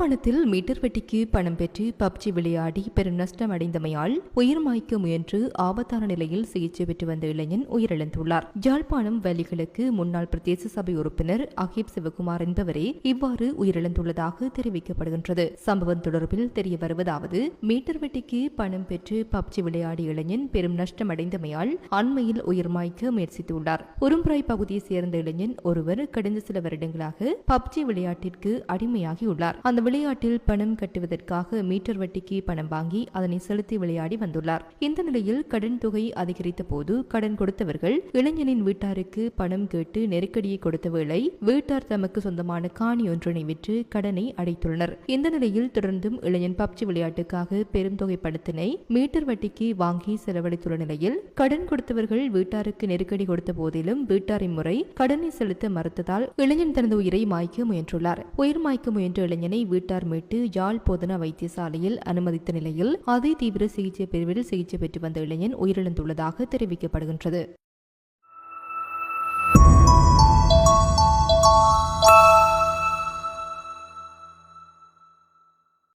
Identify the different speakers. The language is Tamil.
Speaker 1: யாழ்ப்பாணத்தில் மீட்டர் வெட்டிக்கு பணம் பெற்று பப்ஜி விளையாடி பெரும் நஷ்டம் அடைந்தமையால் உயிர் மாய்க்க முயன்று ஆபத்தான நிலையில் சிகிச்சை பெற்று வந்த இளைஞன் உயிரிழந்துள்ளார். யாழ்ப்பாணம் வலிகளுக்கு முன்னாள் பிரதேச சபை உறுப்பினர் அஹீப் சிவகுமார் என்பவரே இவ்வாறு உயிரிழந்துள்ளதாக தெரிவிக்கப்படுகின்றது. சம்பவம் தொடர்பில் தெரிய வருவதாவது, மீட்டர் வெட்டிக்கு பணம் பெற்று பப்ஜி விளையாடிய இளைஞன் பெரும் நஷ்டம் அடைந்தமையால் அண்மையில் உயிர் மாய்க்க முயற்சித்துள்ளார். உரும்புராய் பகுதியைச் சேர்ந்த இளைஞன் ஒருவர் கடந்த சில வருடங்களாக பப்ஜி விளையாட்டிற்கு அடிமையாகியுள்ளார். அந்த விளையாட்டில் பணம் கட்டுவதற்காக மீட்டர் வட்டிக்கு பணம் வாங்கி அதனை செலுத்தி விளையாடி வந்துள்ளார். இந்த நிலையில் கடன் தொகை அதிகரித்த போது கடன் கொடுத்தவர்கள் இளைஞனின் வீட்டாருக்கு பணம் கேட்டு நெருக்கடியை கொடுத்த வேளை வீட்டார் தமக்கு சொந்தமான காணி ஒன்றினை விற்று கடனை அடைத்துள்ளனர். இந்த நிலையில் தொடர்ந்தும் இளைஞன் பப்ஜி விளையாட்டுக்காக பெரும் தொகை பணத்தினை மீட்டர் வட்டிக்கு வாங்கி செலவழித்துள்ள நிலையில் கடன் கொடுத்தவர்கள் வீட்டாருக்கு நெருக்கடி கொடுத்த போதிலும் வீட்டார் இம்முறை கடனை செலுத்த மறுத்ததால் இளைஞன் தனது உயிரை மாய்க்க முயன்றுள்ளார். உயிர் மாய்க்க முயன்ற இளைஞனை வீட்டார் மீட்டு யாழ் போதனா வைத்தியசாலையில் அனுமதித்த நிலையில் அதி தீவிர சிகிச்சை பிரிவில் சிகிச்சை பெற்று வந்த இளைஞன் உயிரிழந்துள்ளதாக தெரிவிக்கப்படுகின்றது.